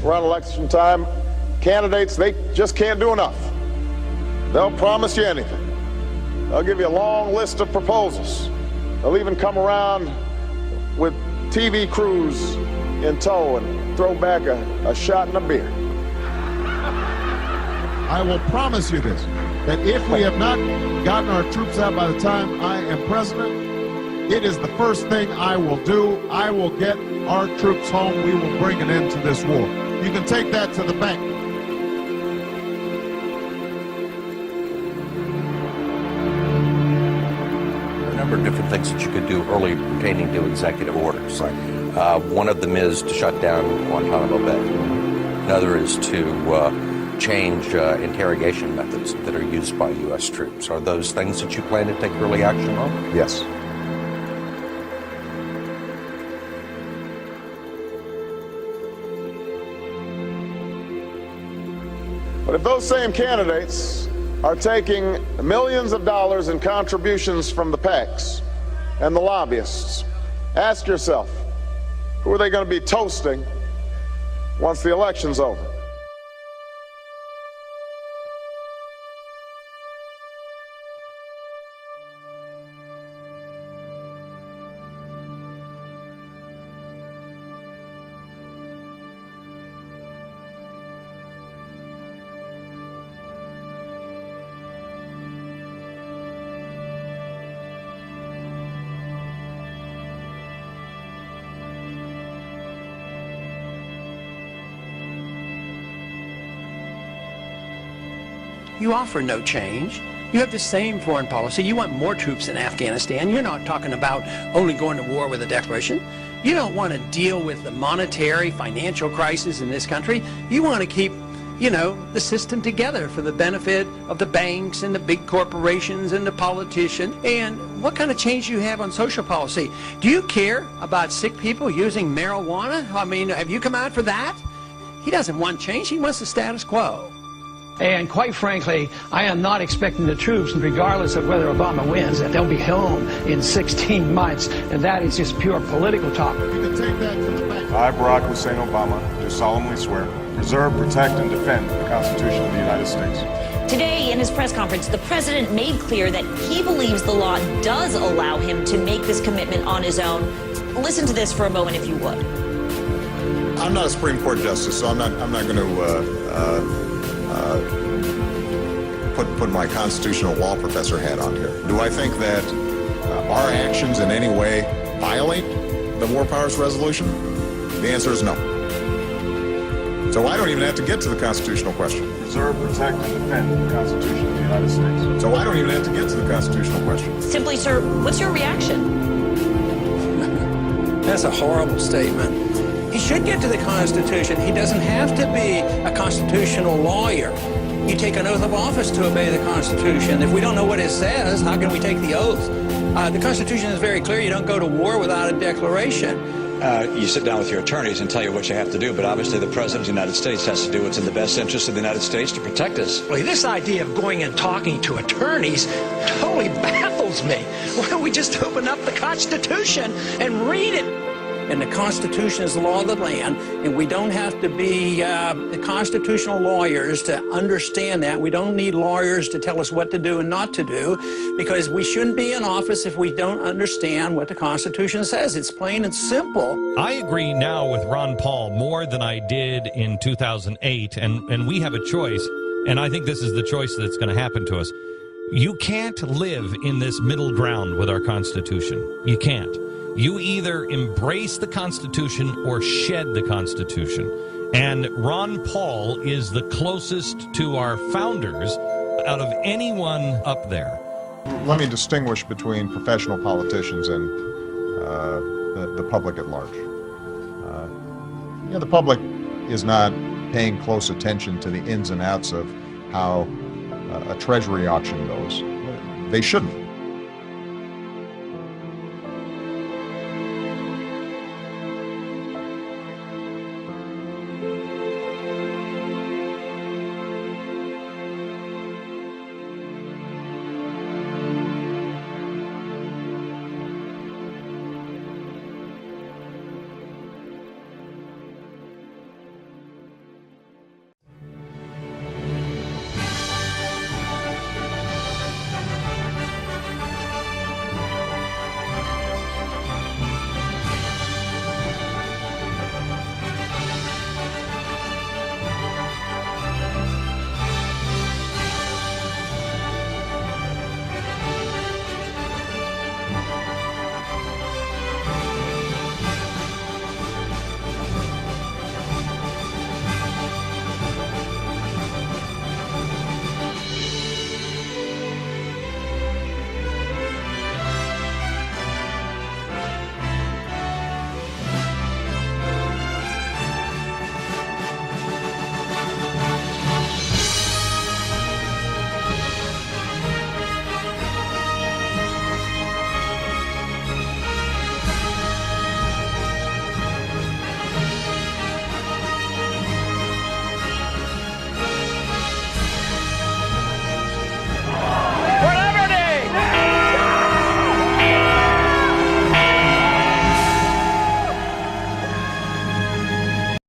around election time, candidates, they just can't do enough. They'll promise you anything. They'll give you a long list of proposals. They'll even come around with TV crews in tow and throw back a shot and a beer. I will promise you this, that if we have not gotten our troops out by the time I am president, it is the first thing I will do. I will get our troops home. We will bring an end to this war. You can take that to the bank. A number of different things that you could do early pertaining to executive orders. Right. One of them is to shut down Guantanamo Bay. Another is to change interrogation methods that are used by U.S. troops. Are those things that you plan to take early action on? Yes. But if those same candidates are taking millions of dollars in contributions from the PACs and the lobbyists, ask yourself, who are they going to be toasting once the election's over? You offer no change. You have the same foreign policy. You want more troops in Afghanistan. You're not talking about only going to war with a declaration. You don't want to deal with the monetary, financial crisis in this country. You want to keep, the system together for the benefit of the banks and the big corporations and the politicians. And what kind of change do you have on social policy? Do you care about sick people using marijuana? I mean, have you come out for that? He doesn't want change. He wants the status quo. And quite frankly, I am not expecting the troops, regardless of whether Obama wins, that they'll be home in 16 months. And that is just pure political talk. You can take that to the bank. I, Barack Hussein Obama, do solemnly swear, preserve, protect, and defend the Constitution of the United States. Today, in his press conference, the president made clear that he believes the law does allow him to make this commitment on his own. Listen to this for a moment, if you would. I'm not a Supreme Court justice, so I'm not going to put my constitutional law professor hat on here. Do I think that our actions in any way violate the War Powers Resolution? The answer is no. So I don't even have to get to the constitutional question. Preserve, protect, and defend the Constitution of the United States. So I don't even have to get to the constitutional question. Simply, sir, what's your reaction? That's a horrible statement. He should get to the Constitution. He doesn't have to be a constitutional lawyer. You take an oath of office to obey the Constitution. If we don't know what it says, how can we take the oath? The Constitution is very clear. You don't go to war without a declaration. You sit down with your attorneys and tell you what you have to do, but obviously the President of the United States has to do what's in the best interest of the United States to protect us. Well, this idea of going and talking to attorneys totally baffles me. Why don't we just open up the Constitution and read it? And the Constitution is the law of the land, and we don't have to be the constitutional lawyers to understand that. We don't need lawyers to tell us what to do and not to do, because we shouldn't be in office if we don't understand what the Constitution says. It's plain and simple. I agree now with Ron Paul more than I did in 2008, and we have a choice, and I think this is the choice that's going to happen to us. You can't live in this middle ground with our Constitution. You can't. You either embrace the Constitution or shed the Constitution. And Ron Paul is the closest to our founders out of anyone up there. Let me distinguish between professional politicians and the public at large. The public is not paying close attention to the ins and outs of how a Treasury auction goes. They shouldn't.